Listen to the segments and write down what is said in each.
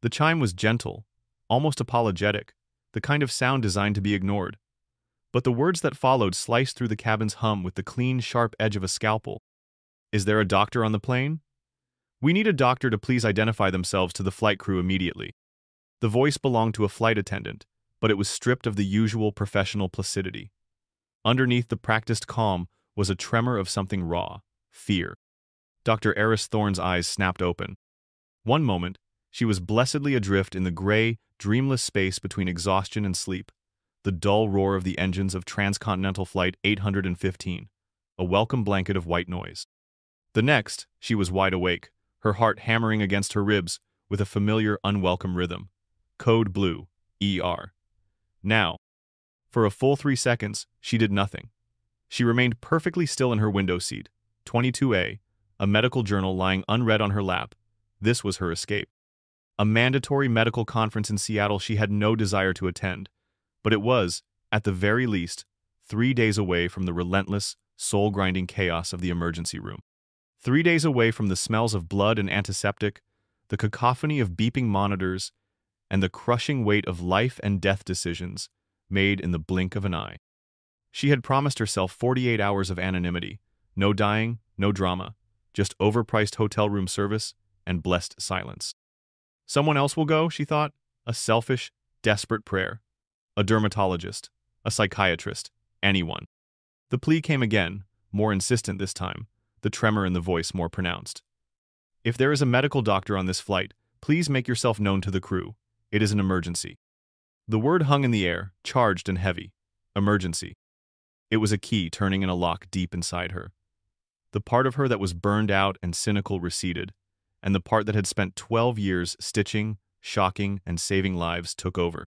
The chime was gentle, almost apologetic, the kind of sound designed to be ignored. But the words that followed sliced through the cabin's hum with the clean, sharp edge of a scalpel. "Is there a doctor on the plane? We need a doctor to please identify themselves to the flight crew immediately." The voice belonged to a flight attendant, but it was stripped of the usual professional placidity. Underneath the practiced calm was a tremor of something raw, fear. Dr. Eris Thorne's eyes snapped open. One moment, she was blessedly adrift in the gray, dreamless space between exhaustion and sleep, the dull roar of the engines of Transcontinental Flight 815, a welcome blanket of white noise. The next, she was wide awake, her heart hammering against her ribs with a familiar, unwelcome rhythm. Code Blue, ER. Now. For a full 3 seconds, she did nothing. She remained perfectly still in her window seat, 22A, a medical journal lying unread on her lap. This was her escape. A mandatory medical conference in Seattle she had no desire to attend, but it was, at the very least, 3 days away from the relentless, soul-grinding chaos of the emergency room. 3 days away from the smells of blood and antiseptic, the cacophony of beeping monitors, and the crushing weight of life and death decisions made in the blink of an eye. She had promised herself 48 hours of anonymity, no dying, no drama, just overpriced hotel room service and blessed silence. Someone else will go, she thought, a selfish, desperate prayer. A dermatologist, a psychiatrist, anyone. The plea came again, more insistent this time, the tremor in the voice more pronounced. "If there is a medical doctor on this flight, please make yourself known to the crew. It is an emergency." The word hung in the air, charged and heavy. Emergency. It was a key turning in a lock deep inside her. The part of her that was burned out and cynical receded, and the part that had spent 12 years stitching, shocking, and saving lives took over.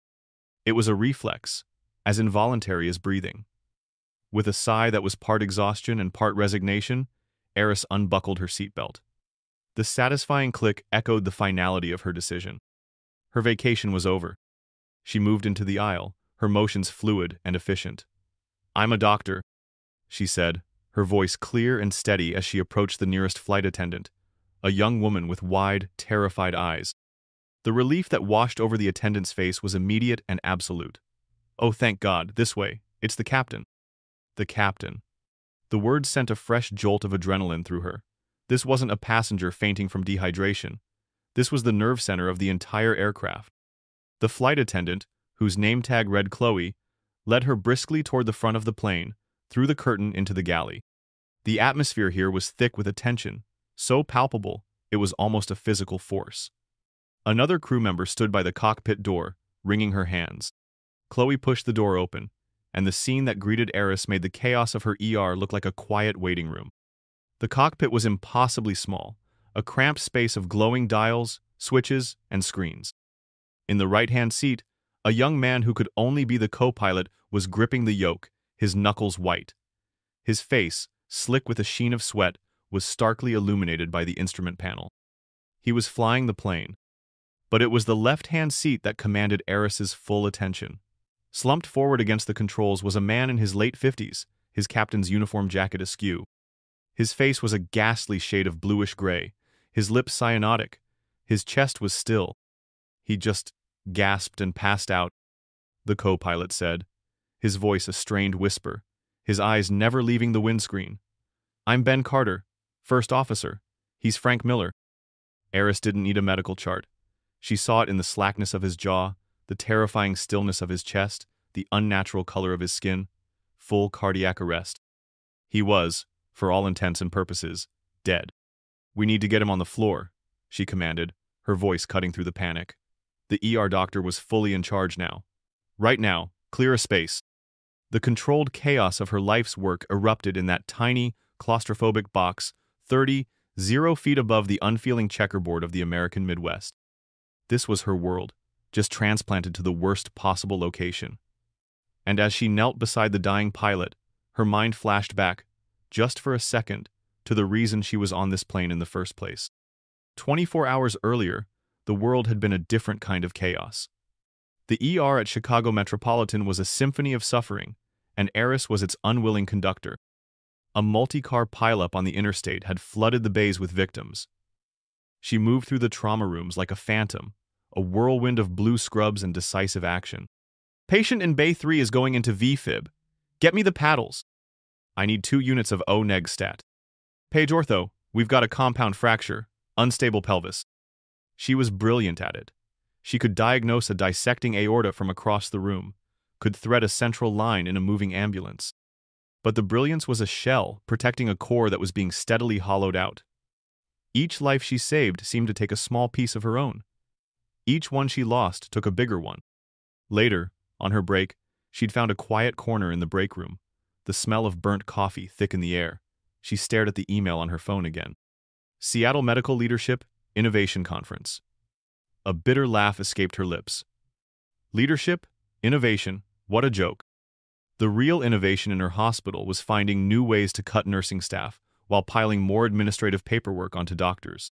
It was a reflex, as involuntary as breathing. With a sigh that was part exhaustion and part resignation, Eris unbuckled her seatbelt. The satisfying click echoed the finality of her decision. Her vacation was over. She moved into the aisle, her motions fluid and efficient. "I'm a doctor," she said, her voice clear and steady as she approached the nearest flight attendant, a young woman with wide, terrified eyes. The relief that washed over the attendant's face was immediate and absolute. "Oh, thank God, this way. It's the captain." The captain. The word sent a fresh jolt of adrenaline through her. This wasn't a passenger fainting from dehydration. This was the nerve center of the entire aircraft. The flight attendant, whose name tag read Chloe, led her briskly toward the front of the plane, through the curtain into the galley. The atmosphere here was thick with attention, so palpable it was almost a physical force. Another crew member stood by the cockpit door, wringing her hands. Chloe pushed the door open, and the scene that greeted Eris made the chaos of her ER look like a quiet waiting room. The cockpit was impossibly small, a cramped space of glowing dials, switches, and screens. In the right-hand seat, a young man who could only be the co-pilot was gripping the yoke, his knuckles white. His face, slick with a sheen of sweat, was starkly illuminated by the instrument panel. He was flying the plane. But it was the left-hand seat that commanded Eris's full attention. Slumped forward against the controls was a man in his late 50s, his captain's uniform jacket askew. His face was a ghastly shade of bluish-gray, his lips cyanotic, his chest was still. He just gasped and passed out, the co-pilot said, his voice a strained whisper, his eyes never leaving the windscreen. "I'm Ben Carter, first officer. He's Frank Miller." Eris didn't need a medical chart. She saw it in the slackness of his jaw, the terrifying stillness of his chest, the unnatural color of his skin. Full cardiac arrest. He was, for all intents and purposes, dead. "We need to get him on the floor," she commanded, her voice cutting through the panic. The ER doctor was fully in charge now. "Right now, clear a space." The controlled chaos of her life's work erupted in that tiny, claustrophobic box, 0 feet above the unfeeling checkerboard of the American Midwest. This was her world, just transplanted to the worst possible location. And as she knelt beside the dying pilot, her mind flashed back, just for a second, to the reason she was on this plane in the first place. 24 hours earlier, the world had been a different kind of chaos. The ER at Chicago Metropolitan was a symphony of suffering, and Eris was its unwilling conductor. A multi-car pileup on the interstate had flooded the bays with victims. She moved through the trauma rooms like a phantom, a whirlwind of blue scrubs and decisive action. Patient in Bay 3 is going into VFib. Get me the paddles. I need 2 units of O-neg stat. Page ortho, we've got a compound fracture, unstable pelvis. She was brilliant at it. She could diagnose a dissecting aorta from across the room, could thread a central line in a moving ambulance. But the brilliance was a shell protecting a core that was being steadily hollowed out. Each life she saved seemed to take a small piece of her own. Each one she lost took a bigger one. Later, on her break, she'd found a quiet corner in the break room, the smell of burnt coffee thick in the air. She stared at the email on her phone again. Seattle Medical Leadership Innovation Conference. A bitter laugh escaped her lips. Leadership? Innovation? What a joke. The real innovation in her hospital was finding new ways to cut nursing staff while piling more administrative paperwork onto doctors.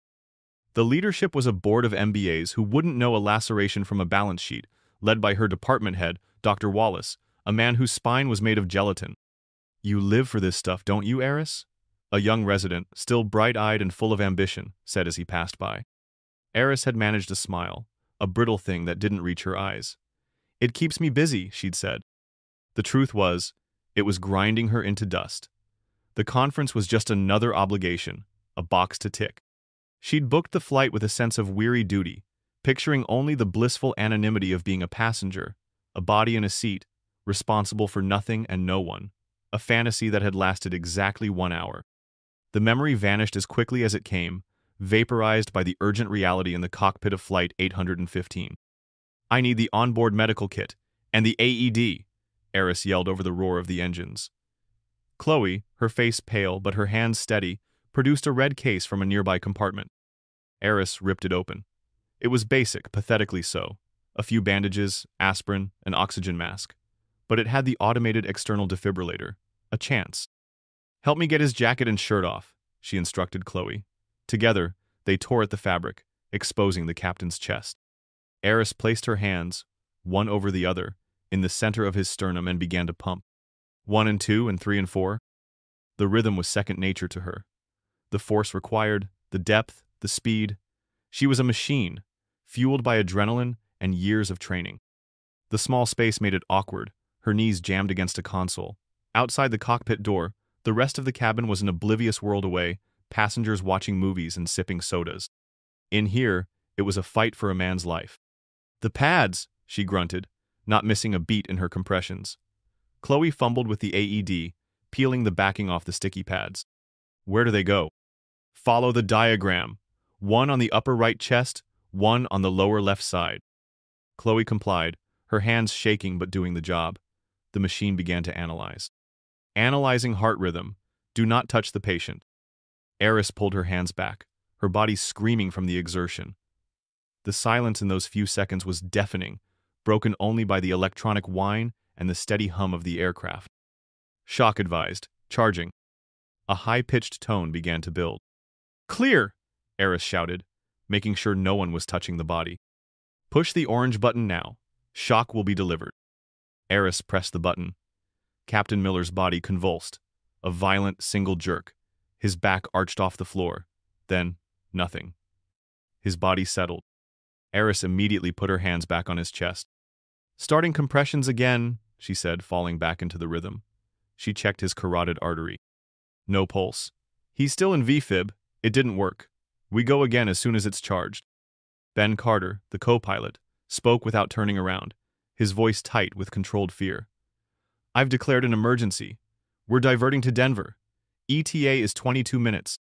The leadership was a board of MBAs who wouldn't know a laceration from a balance sheet, led by her department head, Dr. Wallace, a man whose spine was made of gelatin. You live for this stuff, don't you, Eris? A young resident, still bright-eyed and full of ambition, said as he passed by. Eris had managed a smile, a brittle thing that didn't reach her eyes. It keeps me busy, she'd said. The truth was, it was grinding her into dust. The conference was just another obligation, a box to tick. She'd booked the flight with a sense of weary duty, picturing only the blissful anonymity of being a passenger, a body in a seat, responsible for nothing and no one, a fantasy that had lasted exactly 1 hour. The memory vanished as quickly as it came, vaporized by the urgent reality in the cockpit of Flight 815. I need the onboard medical kit, and the AED, Eris yelled over the roar of the engines. Chloe, her face pale but her hands steady, produced a red case from a nearby compartment. Eris ripped it open. It was basic, pathetically so. A few bandages, aspirin, an oxygen mask. But it had the automated external defibrillator. A chance. Help me get his jacket and shirt off, she instructed Chloe. Together, they tore at the fabric, exposing the captain's chest. Eris placed her hands, one over the other, in the center of his sternum and began to pump. 1 and 2 and 3 and 4. The rhythm was second nature to her. The force required, the depth, the speed. She was a machine, fueled by adrenaline and years of training. The small space made it awkward, her knees jammed against a console. Outside the cockpit door, the rest of the cabin was an oblivious world away, passengers watching movies and sipping sodas. In here, it was a fight for a man's life. The pads, she grunted, not missing a beat in her compressions. Chloe fumbled with the AED, peeling the backing off the sticky pads. Where do they go? Follow the diagram. 1 on the upper right chest, 1 on the lower left side. Chloe complied, her hands shaking but doing the job. The machine began to analyze. Analyzing heart rhythm. Do not touch the patient. Eris pulled her hands back, her body screaming from the exertion. The silence in those few seconds was deafening, broken only by the electronic whine and the steady hum of the aircraft. Shock advised. Charging. A high-pitched tone began to build. Clear! Eris shouted, making sure no one was touching the body. Push the orange button now. Shock will be delivered. Eris pressed the button. Captain Miller's body convulsed. A violent single jerk. His back arched off the floor. Then, nothing. His body settled. Eris immediately put her hands back on his chest. Starting compressions again, she said, falling back into the rhythm. She checked his carotid artery. No pulse. He's still in VFib. It didn't work. We go again as soon as it's charged. Ben Carter, the co-pilot, spoke without turning around, his voice tight with controlled fear. I've declared an emergency. We're diverting to Denver. ETA is 22 minutes.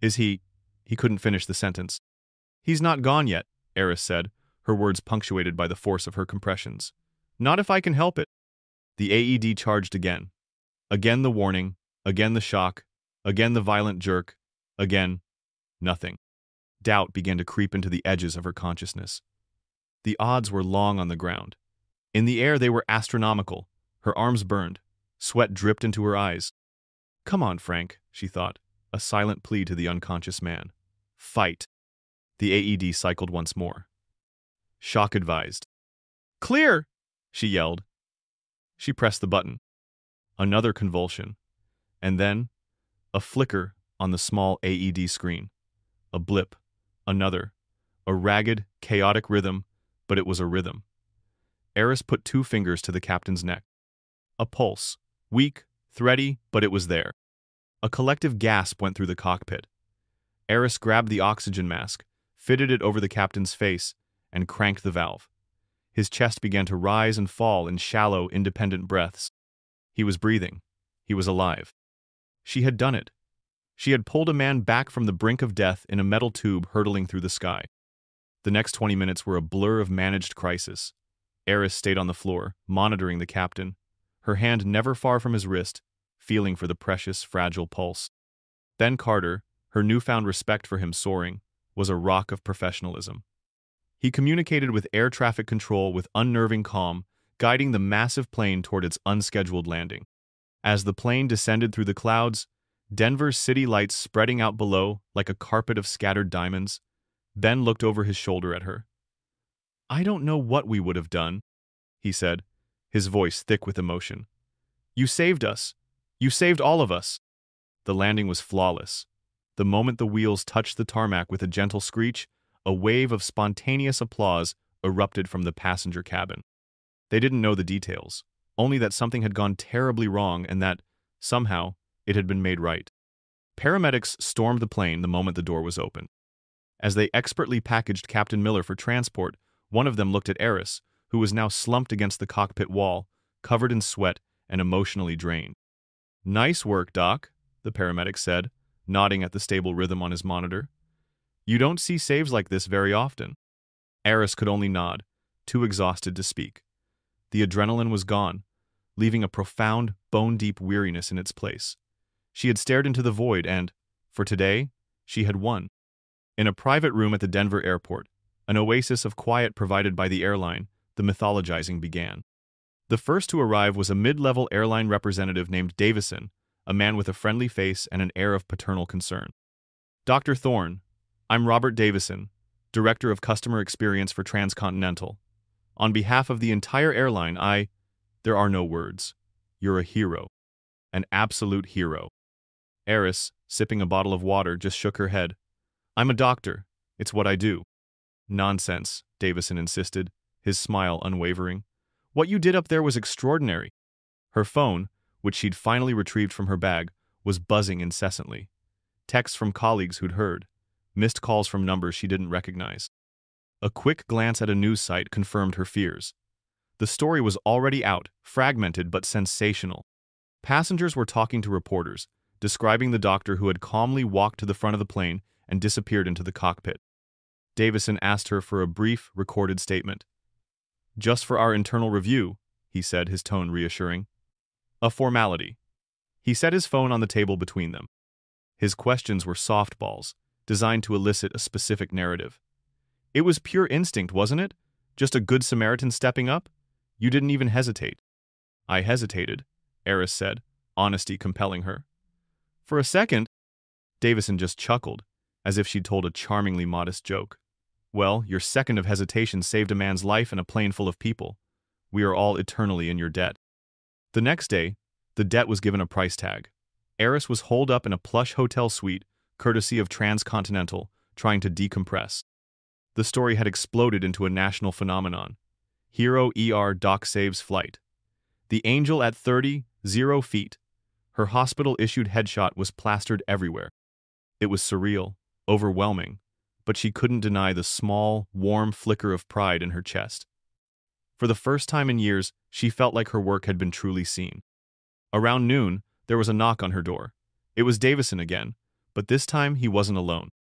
Is he... He couldn't finish the sentence. He's not gone yet, Eris said, her words punctuated by the force of her compressions. Not if I can help it. The AED charged again. Again the warning, again the shock, again the violent jerk, again, nothing. Doubt began to creep into the edges of her consciousness. The odds were long on the ground. In the air they were astronomical. Her arms burned. Sweat dripped into her eyes. Come on, Frank, she thought, a silent plea to the unconscious man. Fight. The AED cycled once more. Shock advised. Clear! She yelled. She pressed the button. Another convulsion. And then, a flicker on the small AED screen. A blip. Another. A ragged, chaotic rhythm, but it was a rhythm. Eris put 2 fingers to the captain's neck. A pulse. Weak, thready, but it was there. A collective gasp went through the cockpit. Eris grabbed the oxygen mask, fitted it over the captain's face, and cranked the valve. His chest began to rise and fall in shallow, independent breaths. He was breathing. He was alive. She had done it. She had pulled a man back from the brink of death in a metal tube hurtling through the sky. The next 20 minutes were a blur of managed crisis. Eris stayed on the floor, monitoring the captain, her hand never far from his wrist, feeling for the precious, fragile pulse. Ben Carter, her newfound respect for him soaring, was a rock of professionalism. He communicated with air traffic control with unnerving calm, guiding the massive plane toward its unscheduled landing. As the plane descended through the clouds, Denver's city lights spreading out below like a carpet of scattered diamonds, Ben looked over his shoulder at her. "I don't know what we would have done," he said, his voice thick with emotion. "You saved us. You saved all of us." The landing was flawless. The moment the wheels touched the tarmac with a gentle screech, a wave of spontaneous applause erupted from the passenger cabin. They didn't know the details, only that something had gone terribly wrong and that, somehow, it had been made right. Paramedics stormed the plane the moment the door was opened. As they expertly packaged Captain Miller for transport, one of them looked at Eris, who was now slumped against the cockpit wall, covered in sweat and emotionally drained. "Nice work, Doc," the paramedic said, nodding at the stable rhythm on his monitor. "You don't see saves like this very often." Eris could only nod, too exhausted to speak. The adrenaline was gone, leaving a profound, bone-deep weariness in its place. She had stared into the void and, for today, she had won. In a private room at the Denver airport, an oasis of quiet provided by the airline, the mythologizing began. The first to arrive was a mid-level airline representative named Davison, a man with a friendly face and an air of paternal concern. "Dr. Thorne, I'm Robert Davison, Director of Customer Experience for Transcontinental. On behalf of the entire airline, There are no words. You're a hero. An absolute hero." Eris, sipping a bottle of water, just shook her head. "I'm a doctor. It's what I do." "Nonsense," Davison insisted, his smile unwavering. "What you did up there was extraordinary." Her phone, which she'd finally retrieved from her bag, was buzzing incessantly. Texts from colleagues who'd heard, missed calls from numbers she didn't recognize. A quick glance at a news site confirmed her fears. The story was already out, fragmented but sensational. Passengers were talking to reporters, describing the doctor who had calmly walked to the front of the plane and disappeared into the cockpit. Davison asked her for a brief, recorded statement. "Just for our internal review," he said, his tone reassuring. "A formality." He set his phone on the table between them. His questions were softballs, designed to elicit a specific narrative. "It was pure instinct, wasn't it? Just a good Samaritan stepping up? You didn't even hesitate." "I hesitated," Eris said, honesty compelling her. "For a second," Davison just chuckled, as if she'd told a charmingly modest joke. "Well, your second of hesitation saved a man's life and a plane full of people. We are all eternally in your debt." The next day, the debt was given a price tag. Eris was holed up in a plush hotel suite, courtesy of Transcontinental, trying to decompress. The story had exploded into a national phenomenon. Hero ER Doc saves flight. The angel at 0 feet. Her hospital-issued headshot was plastered everywhere. It was surreal, overwhelming, but she couldn't deny the small, warm flicker of pride in her chest. For the first time in years, she felt like her work had been truly seen. Around noon, there was a knock on her door. It was Davison again, but this time he wasn't alone.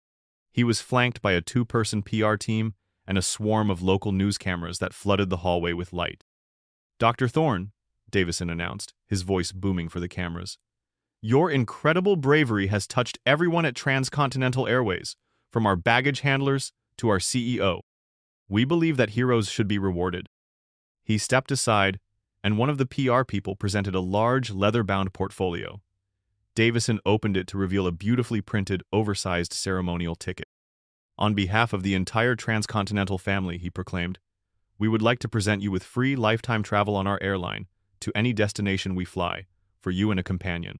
He was flanked by a 2-person PR team and a swarm of local news cameras that flooded the hallway with light. "Dr. Thorne," Davison announced, his voice booming for the cameras. "Your incredible bravery has touched everyone at Transcontinental Airways, from our baggage handlers to our CEO. We believe that heroes should be rewarded." He stepped aside, and one of the PR people presented a large, leather-bound portfolio. Davison opened it to reveal a beautifully printed, oversized ceremonial ticket. "On behalf of the entire Transcontinental family," he proclaimed, "we would like to present you with free lifetime travel on our airline to any destination we fly, for you and a companion.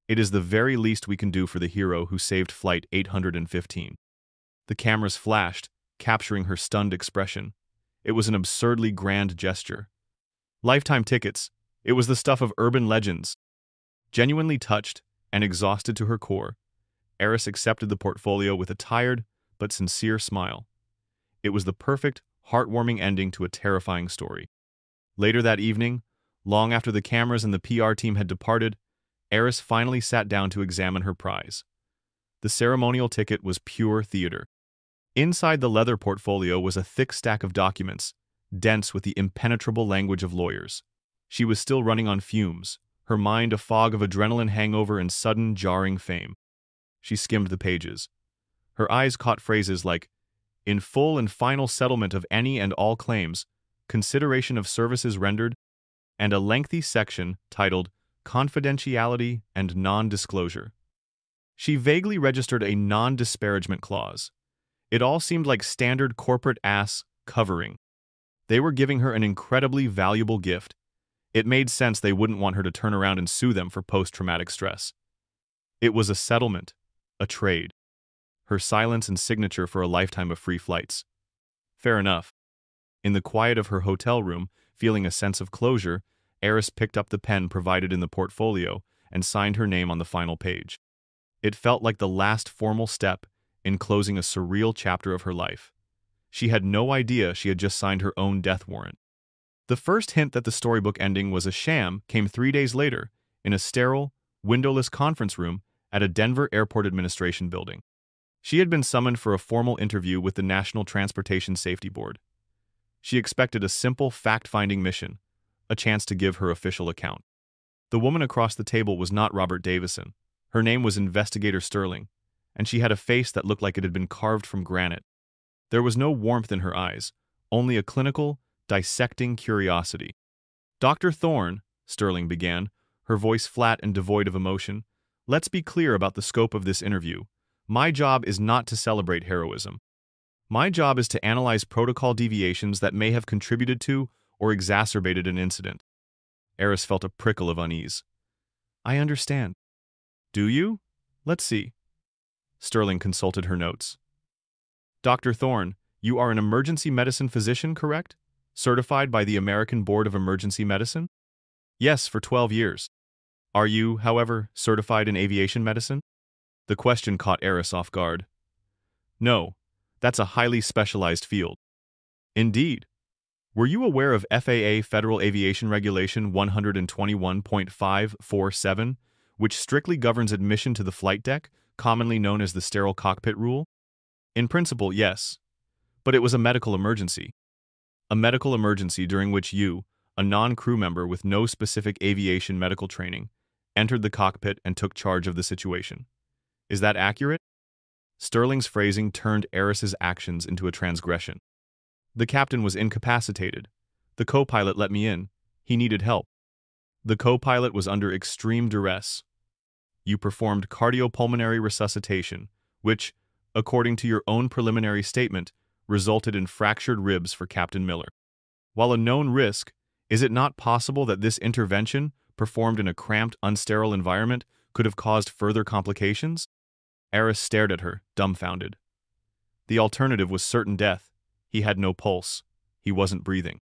It is the very least we can do for the hero who saved Flight 815. The cameras flashed, capturing her stunned expression. It was an absurdly grand gesture. Lifetime tickets. It was the stuff of urban legends. Genuinely touched and exhausted to her core, Eris accepted the portfolio with a tired but sincere smile. It was the perfect, heartwarming ending to a terrifying story. Later that evening, long after the cameras and the PR team had departed, Eris finally sat down to examine her prize. The ceremonial ticket was pure theater. Inside the leather portfolio was a thick stack of documents, dense with the impenetrable language of lawyers. She was still running on fumes, her mind a fog of adrenaline hangover and sudden, jarring fame. She skimmed the pages. Her eyes caught phrases like, "in full and final settlement of any and all claims, consideration of services rendered," and a lengthy section titled Confidentiality and Non-Disclosure. She vaguely registered a non-disparagement clause. It all seemed like standard corporate ass covering. They were giving her an incredibly valuable gift. It made sense they wouldn't want her to turn around and sue them for post-traumatic stress. It was a settlement, a trade. Her silence and signature for a lifetime of free flights. Fair enough. In the quiet of her hotel room, feeling a sense of closure, Eris picked up the pen provided in the portfolio and signed her name on the final page. It felt like the last formal step in closing a surreal chapter of her life. She had no idea she had just signed her own death warrant. The first hint that the storybook ending was a sham came 3 days later, in a sterile, windowless conference room at a Denver Airport Administration building. She had been summoned for a formal interview with the National Transportation Safety Board. She expected a simple fact-finding mission, a chance to give her official account. The woman across the table was not Robert Davison. Her name was Investigator Sterling, and she had a face that looked like it had been carved from granite. There was no warmth in her eyes, only a clinical, dissecting curiosity. "Dr. Thorne," Sterling began, her voice flat and devoid of emotion, "let's be clear about the scope of this interview. My job is not to celebrate heroism. My job is to analyze protocol deviations that may have contributed to or exacerbated an incident." Eris felt a prickle of unease. "I understand." "Do you? Let's see." Sterling consulted her notes. "Dr. Thorne, you are an emergency medicine physician, correct? Certified by the American Board of Emergency Medicine?" "Yes, for 12 years. Are you, however, certified in aviation medicine?" The question caught Eris off guard. "No, that's a highly specialized field." "Indeed. Were you aware of FAA Federal Aviation Regulation 121.547, which strictly governs admission to the flight deck, commonly known as the sterile cockpit rule?" "In principle, yes. But it was a medical emergency. A medical emergency during which you, a non-crew member with no specific aviation medical training, entered the cockpit and took charge of the situation. Is that accurate?" Sterling's phrasing turned Eris's actions into a transgression. "The captain was incapacitated. The co-pilot let me in. He needed help. The co-pilot was under extreme duress. You performed cardiopulmonary resuscitation, which, according to your own preliminary statement, resulted in fractured ribs for Captain Miller. While a known risk, is it not possible that this intervention, performed in a cramped, unsterile environment, could have caused further complications?" Eris stared at her, dumbfounded. The alternative was certain death. He had no pulse. He wasn't breathing.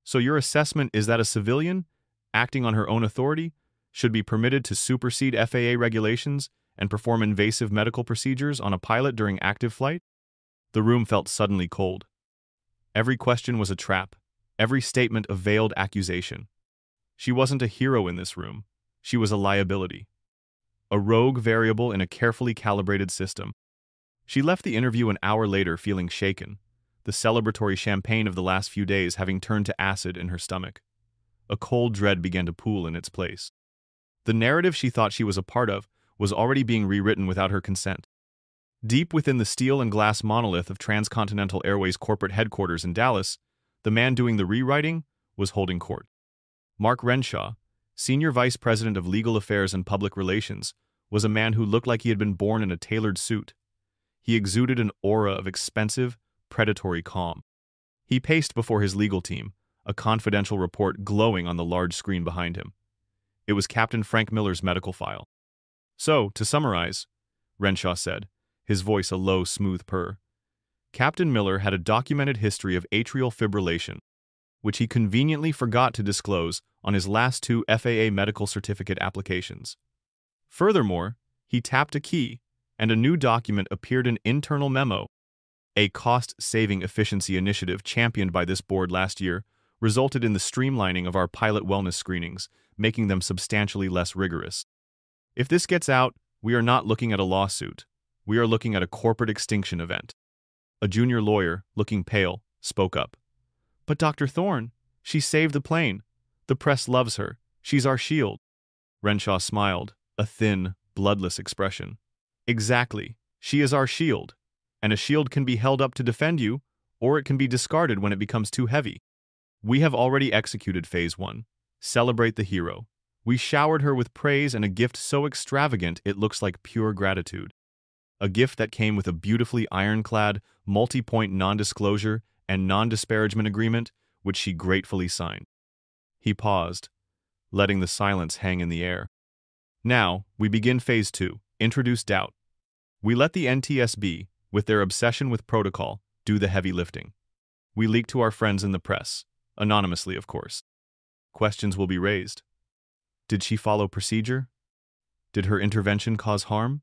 "So your assessment is that a civilian, acting on her own authority, should be permitted to supersede FAA regulations and perform invasive medical procedures on a pilot during active flight?" The room felt suddenly cold. Every question was a trap, every statement a veiled accusation. She wasn't a hero in this room. She was a liability. A rogue variable in a carefully calibrated system. She left the interview an hour later feeling shaken, the celebratory champagne of the last few days having turned to acid in her stomach. A cold dread began to pool in its place. The narrative she thought she was a part of was already being rewritten without her consent. Deep within the steel and glass monolith of Transcontinental Airways corporate headquarters in Dallas, the man doing the rewriting was holding court. Mark Renshaw, Senior Vice President of Legal Affairs and Public Relations, was a man who looked like he had been born in a tailored suit. He exuded an aura of expensive, predatory calm. He paced before his legal team, a confidential report glowing on the large screen behind him. It was Captain Frank Miller's medical file. "So, to summarize," Renshaw said, his voice a low, smooth purr, Captain Miller had a documented history of atrial fibrillation, which he conveniently forgot to disclose on his last two FAA medical certificate applications. Furthermore, he tapped a key, and a new document appeared in internal memo. A cost-saving efficiency initiative championed by this board last year resulted in the streamlining of our pilot wellness screenings, making them substantially less rigorous. If this gets out, we are not looking at a lawsuit. We are looking at a corporate extinction event. A junior lawyer, looking pale, spoke up. But Dr. Thorne, she saved the plane. The press loves her. She's our shield. Renshaw smiled, a thin, bloodless expression. Exactly. She is our shield. And a shield can be held up to defend you, or it can be discarded when it becomes too heavy. We have already executed Phase 1. Celebrate the hero. We showered her with praise and a gift so extravagant it looks like pure gratitude. A gift that came with a beautifully ironclad, multi-point non-disclosure and non-disparagement agreement, which she gratefully signed. He paused, letting the silence hang in the air. Now, we begin Phase 2, introduce doubt. We let the NTSB, with their obsession with protocol, do the heavy lifting. We leak to our friends in the press, anonymously of course. Questions will be raised. Did she follow procedure? Did her intervention cause harm?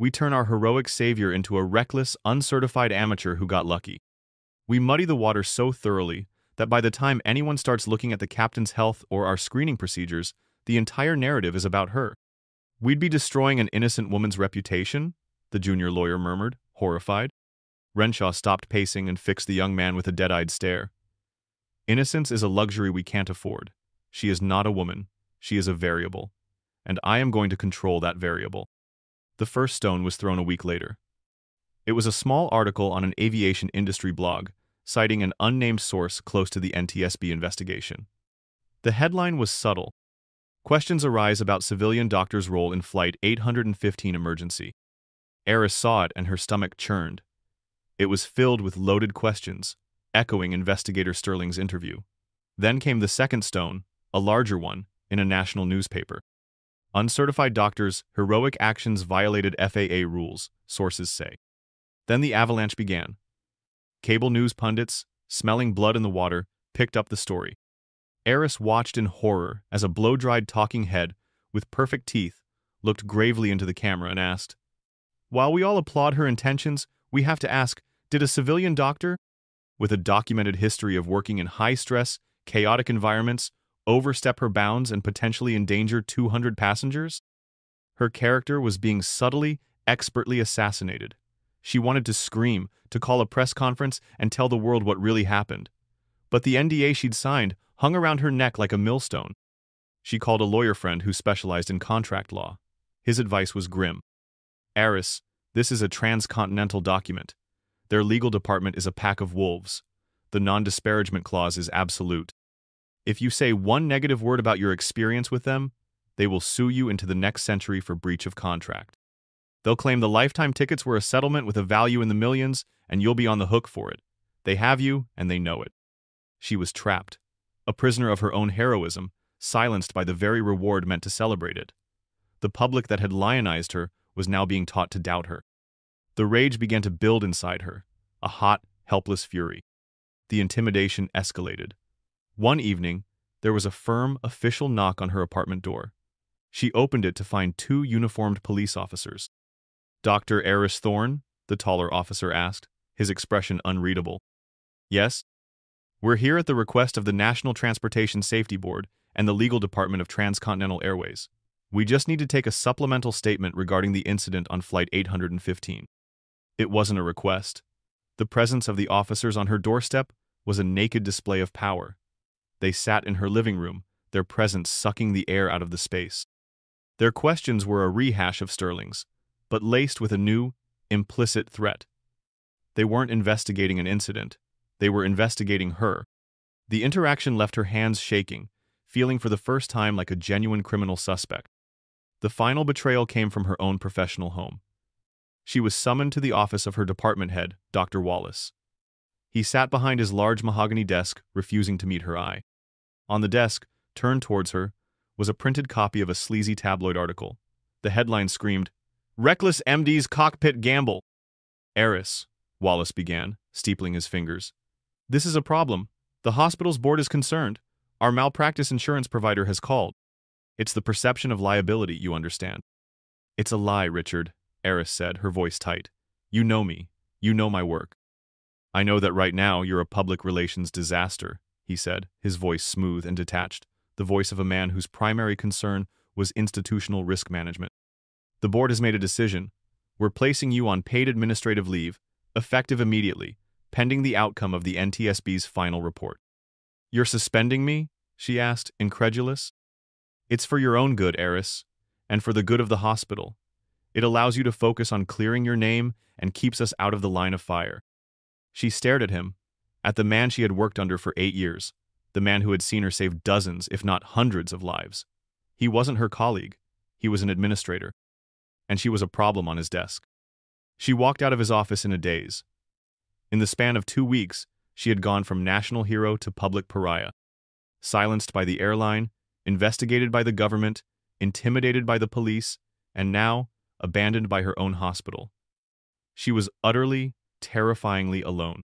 We turn our heroic savior into a reckless, uncertified amateur who got lucky. We muddy the water so thoroughly that by the time anyone starts looking at the captain's health or our screening procedures, the entire narrative is about her. We'd be destroying an innocent woman's reputation, the junior lawyer murmured, horrified. Renshaw stopped pacing and fixed the young man with a dead-eyed stare. Innocence is a luxury we can't afford. She is not a woman. She is a variable. And I am going to control that variable. The first stone was thrown a week later. It was a small article on an aviation industry blog, citing an unnamed source close to the NTSB investigation. The headline was subtle. Questions arise about civilian doctors' role in Flight 815 emergency. Eris saw it and her stomach churned. It was filled with loaded questions, echoing Investigator Sterling's interview. Then came the second stone, a larger one, in a national newspaper. Uncertified doctors' heroic actions violated FAA rules, sources say. Then the avalanche began. Cable news pundits, smelling blood in the water, picked up the story. Eris watched in horror as a blow-dried talking head, with perfect teeth, looked gravely into the camera and asked, "While we all applaud her intentions, we have to ask, did a civilian doctor, with a documented history of working in high-stress, chaotic environments, overstep her bounds and potentially endanger 200 passengers?" Her character was being subtly, expertly assassinated. She wanted to scream, to call a press conference and tell the world what really happened. But the NDA she'd signed hung around her neck like a millstone. She called a lawyer friend who specialized in contract law. His advice was grim. "Eris, this is a transcontinental document. Their legal department is a pack of wolves. The non-disparagement clause is absolute. If you say one negative word about your experience with them, they will sue you into the next century for breach of contract. They'll claim the lifetime tickets were a settlement with a value in the millions, and you'll be on the hook for it. They have you, and they know it." She was trapped, a prisoner of her own heroism, silenced by the very reward meant to celebrate it. The public that had lionized her was now being taught to doubt her. The rage began to build inside her, a hot, helpless fury. The intimidation escalated. One evening, there was a firm, official knock on her apartment door. She opened it to find two uniformed police officers. "Dr. Eris Thorne?" the taller officer asked, his expression unreadable. "Yes? We're here at the request of the National Transportation Safety Board and the legal department of Transcontinental Airways. We just need to take a supplemental statement regarding the incident on Flight 815. It wasn't a request. The presence of the officers on her doorstep was a naked display of power. They sat in her living room, their presence sucking the air out of the space. Their questions were a rehash of Sterling's, but laced with a new, implicit threat. They weren't investigating an incident. They were investigating her. The interaction left her hands shaking, feeling for the first time like a genuine criminal suspect. The final betrayal came from her own professional home. She was summoned to the office of her department head, Dr. Wallace. He sat behind his large mahogany desk, refusing to meet her eye. On the desk, turned towards her, was a printed copy of a sleazy tabloid article. The headline screamed, "Reckless MD's Cockpit Gamble." "Eris," Wallace began, steepling his fingers. This is a problem. The hospital's board is concerned. Our malpractice insurance provider has called. It's the perception of liability, you understand. It's a lie, Richard, Eris said, her voice tight. You know me. You know my work. I know that right now you're a public relations disaster, he said, his voice smooth and detached, the voice of a man whose primary concern was institutional risk management. The board has made a decision. We're placing you on paid administrative leave, effective immediately, pending the outcome of the NTSB's final report. You're suspending me? She asked, incredulous. It's for your own good, Eris, and for the good of the hospital. It allows you to focus on clearing your name and keeps us out of the line of fire. She stared at him, at the man she had worked under for 8 years, the man who had seen her save dozens, if not hundreds, of lives. He wasn't her colleague. He was an administrator. And she was a problem on his desk. She walked out of his office in a daze. In the span of 2 weeks, she had gone from national hero to public pariah. Silenced by the airline, investigated by the government, intimidated by the police, and now abandoned by her own hospital. She was utterly, terrifyingly alone.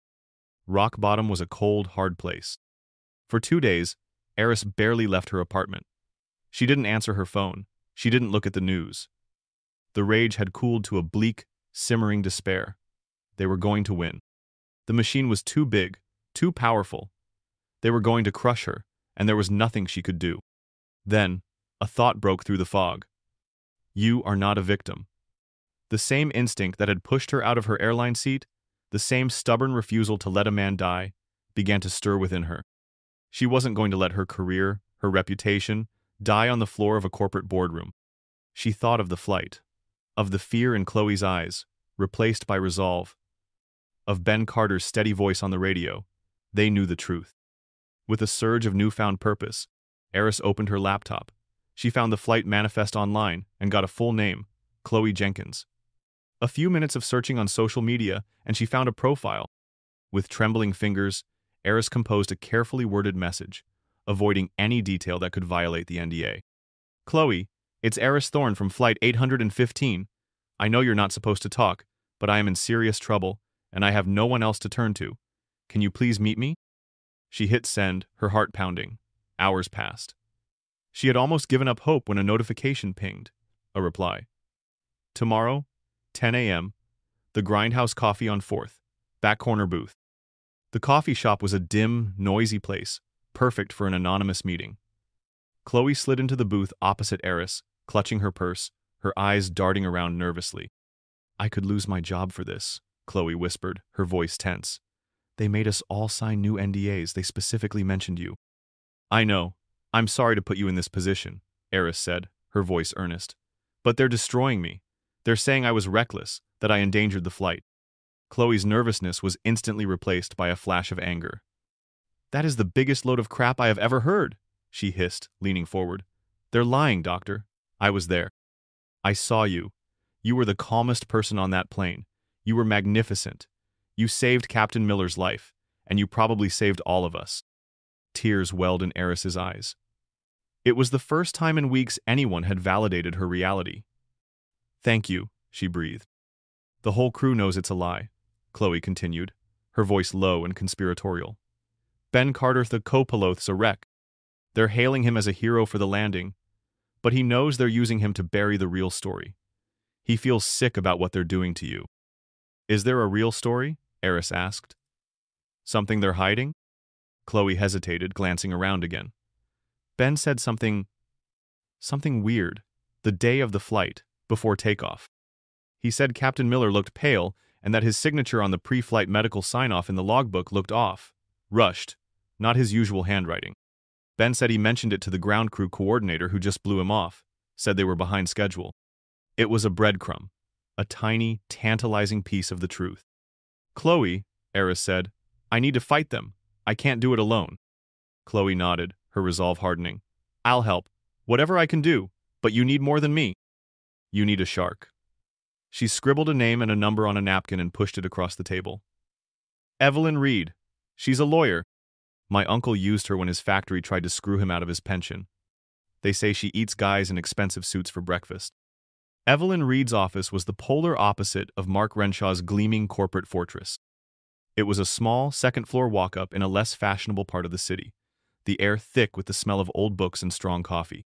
Rock Bottom was a cold, hard place. For 2 days, Eris barely left her apartment. She didn't answer her phone. She didn't look at the news. The rage had cooled to a bleak, simmering despair. They were going to win. The machine was too big, too powerful. They were going to crush her, and there was nothing she could do. Then, a thought broke through the fog. You are not a victim. The same instinct that had pushed her out of her airline seat, the same stubborn refusal to let a man die, began to stir within her. She wasn't going to let her career, her reputation, die on the floor of a corporate boardroom. She thought of the flight, of the fear in Chloe's eyes, replaced by resolve, of Ben Carter's steady voice on the radio. They knew the truth. With a surge of newfound purpose, Eris opened her laptop. She found the flight manifest online and got a full name, Chloe Jenkins. A few minutes of searching on social media, and she found a profile. With trembling fingers, Eris composed a carefully worded message, avoiding any detail that could violate the NDA. Chloe, it's Eris Thorne from Flight 815. I know you're not supposed to talk, but I am in serious trouble, and I have no one else to turn to. Can you please meet me? She hit send, her heart pounding. Hours passed. She had almost given up hope when a notification pinged. A reply. Tomorrow, 10 a.m., the Grindhouse Coffee on 4th, back corner booth. The coffee shop was a dim, noisy place, perfect for an anonymous meeting. Chloe slid into the booth opposite Eris, clutching her purse, her eyes darting around nervously. I could lose my job for this, Chloe whispered, her voice tense. They made us all sign new NDAs. They specifically mentioned you. I know. I'm sorry to put you in this position, Eris said, her voice earnest. But they're destroying me. They're saying I was reckless, that I endangered the flight. Chloe's nervousness was instantly replaced by a flash of anger. That is the biggest load of crap I have ever heard, she hissed, leaning forward. They're lying, Doctor. I was there. I saw you. You were the calmest person on that plane. You were magnificent. You saved Captain Miller's life, and you probably saved all of us. Tears welled in Eris's eyes. It was the first time in weeks anyone had validated her reality. Thank you, she breathed. The whole crew knows it's a lie, Chloe continued, her voice low and conspiratorial. Ben Carter, the co-pilot's a wreck. They're hailing him as a hero for the landing, but he knows they're using him to bury the real story. He feels sick about what they're doing to you. Is there a real story? Eris asked. Something they're hiding? Chloe hesitated, glancing around again. Ben said something weird, the day of the flight, before takeoff. He said Captain Miller looked pale and that his signature on the pre-flight medical sign-off in the logbook looked off, rushed, not his usual handwriting. Ben said he mentioned it to the ground crew coordinator who just blew him off, said they were behind schedule. It was a breadcrumb, a tiny, tantalizing piece of the truth. Chloe, Eris said, I need to fight them. I can't do it alone. Chloe nodded, her resolve hardening. I'll help. Whatever I can do, but you need more than me. You need a shark. She scribbled a name and a number on a napkin and pushed it across the table. Evelyn Reed. She's a lawyer. My uncle used her when his factory tried to screw him out of his pension. They say she eats guys in expensive suits for breakfast. Evelyn Reed's office was the polar opposite of Mark Renshaw's gleaming corporate fortress. It was a small, second-floor walk-up in a less fashionable part of the city, the air thick with the smell of old books and strong coffee.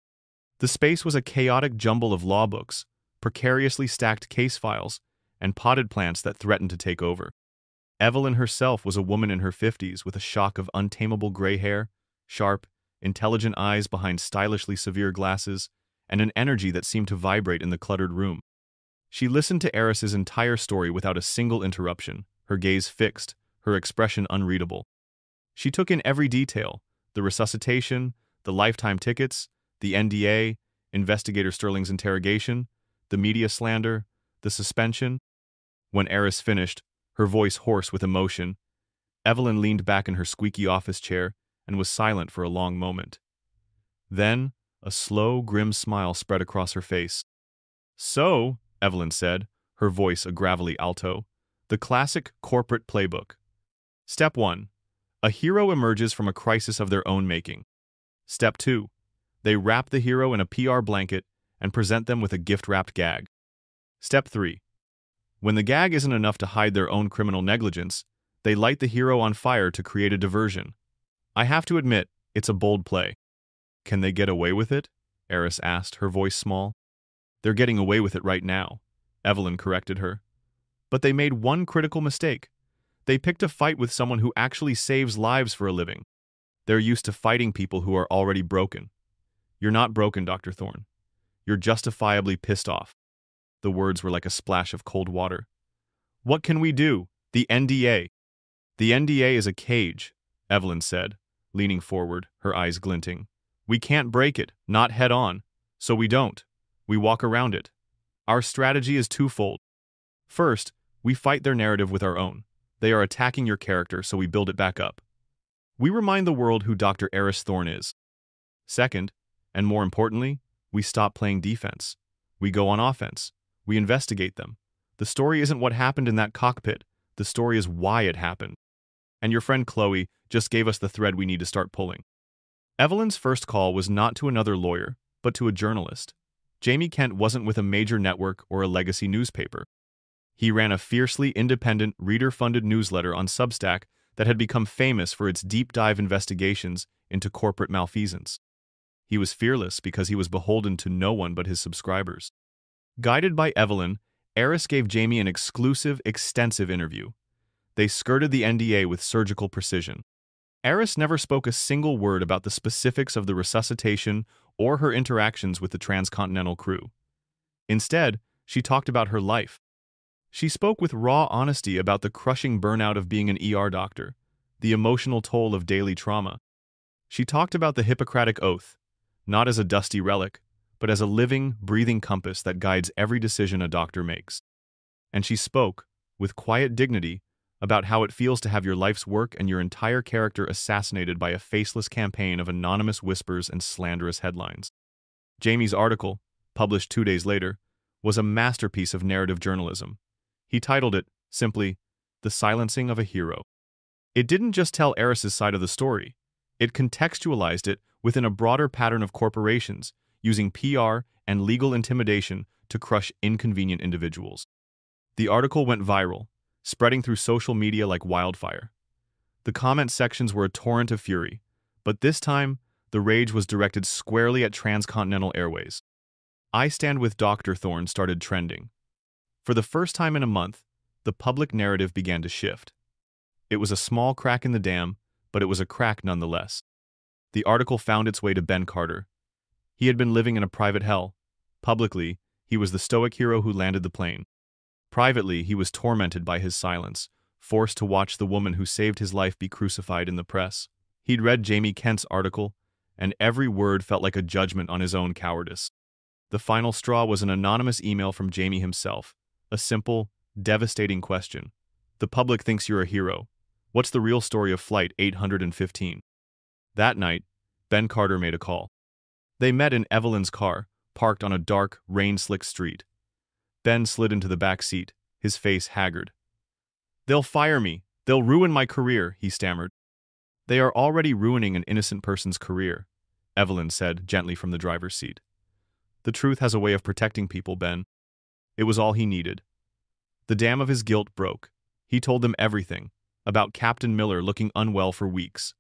The space was a chaotic jumble of law books, precariously stacked case files, and potted plants that threatened to take over. Evelyn herself was a woman in her 50s with a shock of untamable gray hair, sharp, intelligent eyes behind stylishly severe glasses, and an energy that seemed to vibrate in the cluttered room. She listened to Eris's entire story without a single interruption, her gaze fixed, her expression unreadable. She took in every detail: the resuscitation, the lifetime tickets, the NDA, Investigator Sterling's interrogation, the media slander, the suspension. When Eris finished, her voice hoarse with emotion, Evelyn leaned back in her squeaky office chair and was silent for a long moment. Then, a slow, grim smile spread across her face. "So," Evelyn said, her voice a gravelly alto, "the classic corporate playbook. Step 1. A hero emerges from a crisis of their own making. Step 2. They wrap the hero in a PR blanket and present them with a gift-wrapped gag. Step 3. When the gag isn't enough to hide their own criminal negligence, they light the hero on fire to create a diversion. I have to admit, it's a bold play." "Can they get away with it?" Eris asked, her voice small. "They're getting away with it right now," Evelyn corrected her. "But they made one critical mistake. They picked a fight with someone who actually saves lives for a living. They're used to fighting people who are already broken. You're not broken, Dr. Thorne. You're justifiably pissed off." The words were like a splash of cold water. "What can we do? The NDA." "The NDA is a cage," Evelyn said, leaning forward, her eyes glinting. "We can't break it, not head-on. So we don't. We walk around it. Our strategy is twofold. First, we fight their narrative with our own. They are attacking your character, so we build it back up. We remind the world who Dr. Eris Thorne is. Second, and more importantly, we stop playing defense. We go on offense. We investigate them. The story isn't what happened in that cockpit. The story is why it happened. And your friend Chloe just gave us the thread we need to start pulling." Evelyn's first call was not to another lawyer, but to a journalist. Jamie Kent wasn't with a major network or a legacy newspaper. He ran a fiercely independent, reader-funded newsletter on Substack that had become famous for its deep-dive investigations into corporate malfeasance. He was fearless because he was beholden to no one but his subscribers. Guided by Evelyn, Eris gave Jamie an exclusive, extensive interview. They skirted the NDA with surgical precision. Eris never spoke a single word about the specifics of the resuscitation or her interactions with the transcontinental crew. Instead, she talked about her life. She spoke with raw honesty about the crushing burnout of being an ER doctor, the emotional toll of daily trauma. She talked about the Hippocratic Oath, not as a dusty relic, but as a living, breathing compass that guides every decision a doctor makes. And she spoke, with quiet dignity, about how it feels to have your life's work and your entire character assassinated by a faceless campaign of anonymous whispers and slanderous headlines. Jamie's article, published 2 days later, was a masterpiece of narrative journalism. He titled it, simply, "The Silencing of a Hero." It didn't just tell Eris's side of the story. It contextualized it within a broader pattern of corporations, using PR and legal intimidation to crush inconvenient individuals. The article went viral, spreading through social media like wildfire. The comment sections were a torrent of fury, but this time, the rage was directed squarely at Transcontinental Airways. "I Stand with Dr. Thorne" started trending. For the first time in a month, the public narrative began to shift. It was a small crack in the dam, but it was a crack nonetheless. The article found its way to Ben Carter. He had been living in a private hell. Publicly, he was the stoic hero who landed the plane. Privately, he was tormented by his silence, forced to watch the woman who saved his life be crucified in the press. He'd read Jamie Kent's article, and every word felt like a judgment on his own cowardice. The final straw was an anonymous email from Jamie himself, a simple, devastating question. "The public thinks you're a hero. What's the real story of Flight 815? That night, Ben Carter made a call. They met in Evelyn's car, parked on a dark, rain-slicked street. Ben slid into the back seat, his face haggard. "They'll fire me. They'll ruin my career," he stammered. "They are already ruining an innocent person's career," Evelyn said gently from the driver's seat. "The truth has a way of protecting people, Ben. It was all he needed. The dam of his guilt broke. He told them everything, about Captain Miller looking unwell for weeks,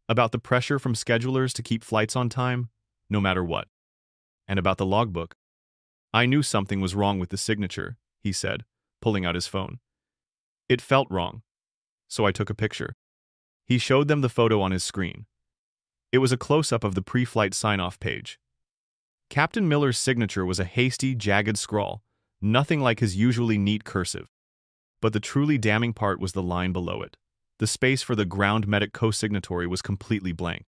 about the pressure from schedulers to keep flights on time, no matter what, and about the logbook. I knew something was wrong with the signature, he said, pulling out his phone. It felt wrong, so I took a picture. He showed them the photo on his screen. It was a close-up of the pre-flight sign-off page. Captain Miller's signature was a hasty, jagged scrawl, nothing like his usually neat cursive. But the truly damning part was the line below it. The space for the ground medic co-signatory was completely blank.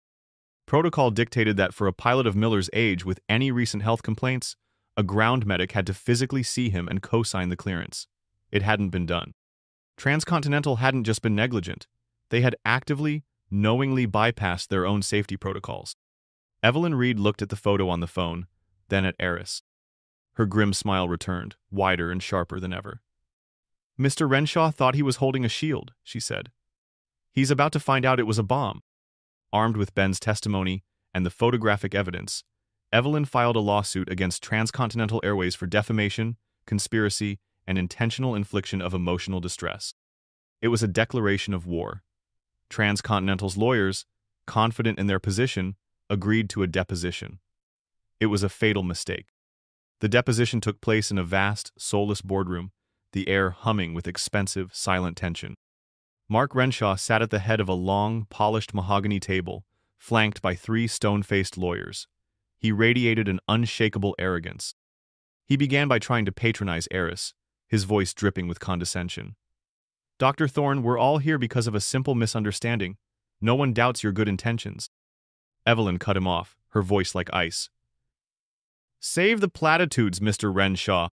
Protocol dictated that for a pilot of Miller's age with any recent health complaints, a ground medic had to physically see him and co-sign the clearance. It hadn't been done. Transcontinental hadn't just been negligent. They had actively, knowingly bypassed their own safety protocols. Evelyn Reed looked at the photo on the phone, then at Eris. Her grim smile returned, wider and sharper than ever. Mr. Renshaw thought he was holding a shield, she said. He's about to find out it was a bomb. Armed with Ben's testimony and the photographic evidence, Evelyn filed a lawsuit against Transcontinental Airways for defamation, conspiracy, and intentional infliction of emotional distress. It was a declaration of war. Transcontinental's lawyers, confident in their position, agreed to a deposition. It was a fatal mistake. The deposition took place in a vast, soulless boardroom, the air humming with expensive, silent tension. Mark Renshaw sat at the head of a long, polished mahogany table, flanked by 3 stone-faced lawyers. He radiated an unshakable arrogance. He began by trying to patronize Eris, his voice dripping with condescension. Dr. Thorne, we're all here because of a simple misunderstanding. No one doubts your good intentions. Evelyn cut him off, her voice like ice. Save the platitudes, Mr. Renshaw.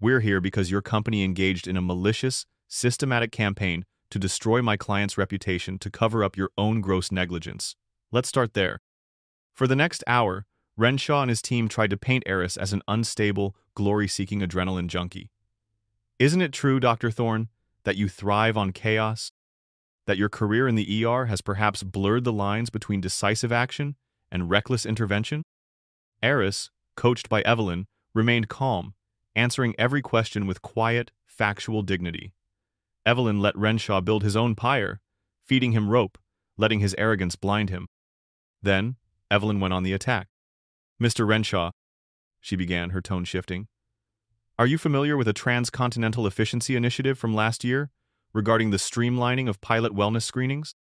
We're here because your company engaged in a malicious, systematic campaign to destroy my client's reputation to cover up your own gross negligence. Let's start there. For the next hour, Renshaw and his team tried to paint Eris as an unstable, glory-seeking adrenaline junkie. Isn't it true, Dr. Thorne, that you thrive on chaos? That your career in the ER has perhaps blurred the lines between decisive action and reckless intervention? Eris, coached by Evelyn, remained calm, answering every question with quiet, factual dignity. Evelyn let Renshaw build his own pyre, feeding him rope, letting his arrogance blind him. Then, Evelyn went on the attack. Mr. Renshaw, she began, her tone shifting. Are you familiar with a transcontinental efficiency initiative from last year regarding the streamlining of pilot wellness screenings?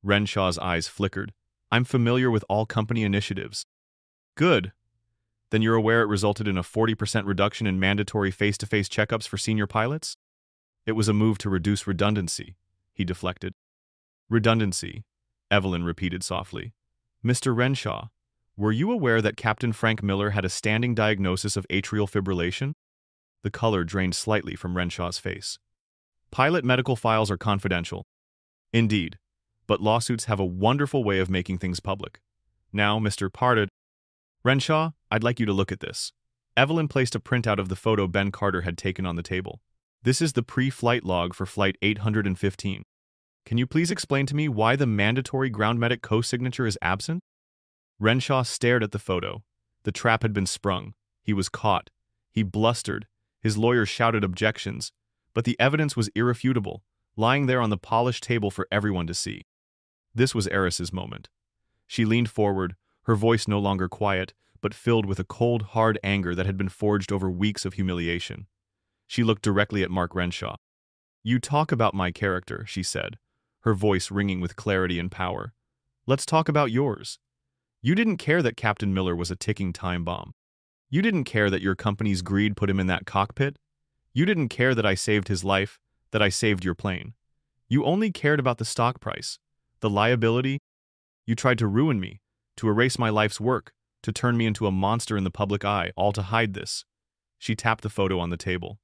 Renshaw's eyes flickered. I'm familiar with all company initiatives. Good. Then you're aware it resulted in a 40% reduction in mandatory face-to-face checkups for senior pilots? It was a move to reduce redundancy, he deflected. Redundancy, Evelyn repeated softly. Mr. Renshaw, were you aware that Captain Frank Miller had a standing diagnosis of atrial fibrillation? The color drained slightly from Renshaw's face. Pilot medical files are confidential. Indeed, but lawsuits have a wonderful way of making things public. Now, Mr. Pardad, Renshaw, I'd like you to look at this. Evelyn placed a printout of the photo Ben Carter had taken on the table. This is the pre-flight log for Flight 815. Can you please explain to me why the mandatory ground medic co-signature is absent? Renshaw stared at the photo. The trap had been sprung. He was caught. He blustered. His lawyers shouted objections. But the evidence was irrefutable, lying there on the polished table for everyone to see. This was Eris's moment. She leaned forward, her voice no longer quiet, but filled with a cold, hard anger that had been forged over weeks of humiliation. She looked directly at Mark Renshaw. You talk about my character, she said, her voice ringing with clarity and power. Let's talk about yours. You didn't care that Captain Miller was a ticking time bomb. You didn't care that your company's greed put him in that cockpit. You didn't care that I saved his life, that I saved your plane. You only cared about the stock price, the liability. You tried to ruin me, to erase my life's work, to turn me into a monster in the public eye, all to hide this. She tapped the photo on the table.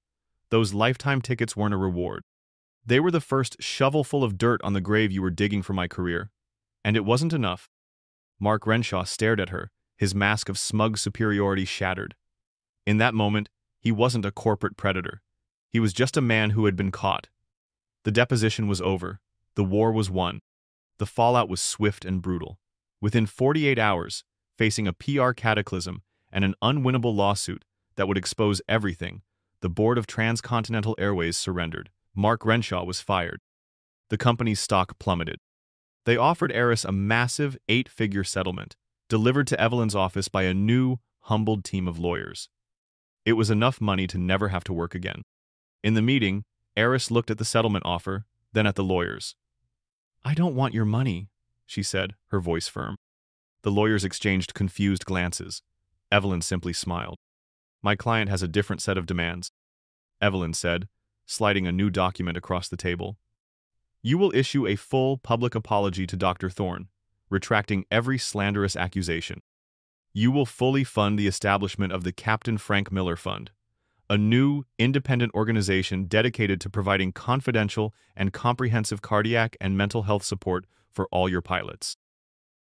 Those lifetime tickets weren't a reward. They were the first shovelful of dirt on the grave you were digging for my career. And it wasn't enough. Mark Renshaw stared at her, his mask of smug superiority shattered. In that moment, he wasn't a corporate predator. He was just a man who had been caught. The deposition was over. The war was won. The fallout was swift and brutal. Within 48 hours, facing a PR cataclysm and an unwinnable lawsuit that would expose everything, the board of Transcontinental Airways surrendered. Mark Renshaw was fired. The company's stock plummeted. They offered Eris a massive 8-figure settlement, delivered to Evelyn's office by a new, humbled team of lawyers. It was enough money to never have to work again. In the meeting, Eris looked at the settlement offer, then at the lawyers. "I don't want your money," she said, her voice firm. The lawyers exchanged confused glances. Evelyn simply smiled. "My client has a different set of demands," Evelyn said, sliding a new document across the table. "You will issue a full public apology to Dr. Thorne, retracting every slanderous accusation. You will fully fund the establishment of the Captain Frank Miller Fund, a new, independent organization dedicated to providing confidential and comprehensive cardiac and mental health support for all your pilots.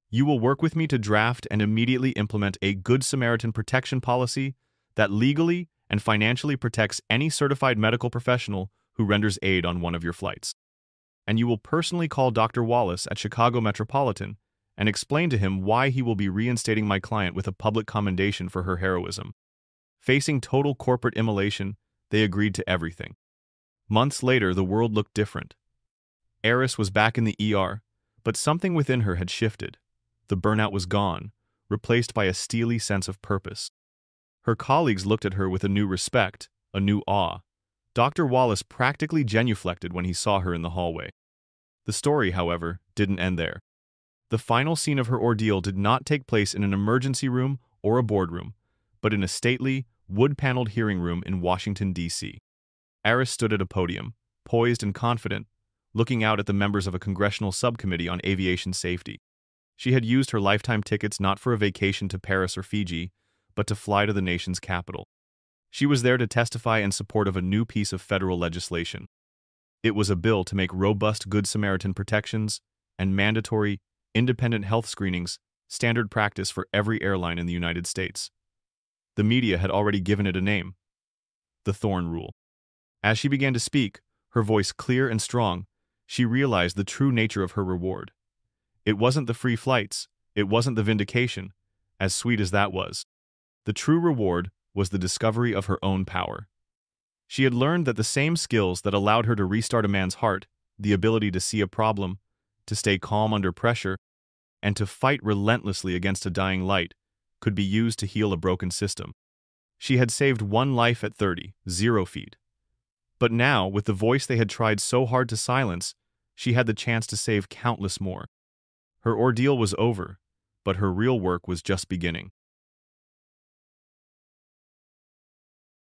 You will work with me to draft and immediately implement a Good Samaritan protection policy that legally and financially protects any certified medical professional who renders aid on one of your flights. And you will personally call Dr. Wallace at Chicago Metropolitan and explain to him why he will be reinstating my client with a public commendation for her heroism." Facing total corporate immolation, they agreed to everything. Months later, the world looked different. Eris was back in the ER, but something within her had shifted. The burnout was gone, replaced by a steely sense of purpose. Her colleagues looked at her with a new respect, a new awe. Dr. Wallace practically genuflected when he saw her in the hallway. The story, however, didn't end there. The final scene of her ordeal did not take place in an emergency room or a boardroom, but in a stately, wood-paneled hearing room in Washington, D.C. Eris stood at a podium, poised and confident, looking out at the members of a congressional subcommittee on aviation safety. She had used her lifetime tickets not for a vacation to Paris or Fiji, but to fly to the nation's capital. She was there to testify in support of a new piece of federal legislation. It was a bill to make robust Good Samaritan protections and mandatory, independent health screenings standard practice for every airline in the United States. The media had already given it a name: the Thorne Rule. As she began to speak, her voice clear and strong, she realized the true nature of her reward. It wasn't the free flights, it wasn't the vindication, as sweet as that was. The true reward was the discovery of her own power. She had learned that the same skills that allowed her to restart a man's heart, the ability to see a problem, to stay calm under pressure, and to fight relentlessly against a dying light, could be used to heal a broken system. She had saved one life at 30, 0 feet. But now, with the voice they had tried so hard to silence, she had the chance to save countless more. Her ordeal was over, but her real work was just beginning.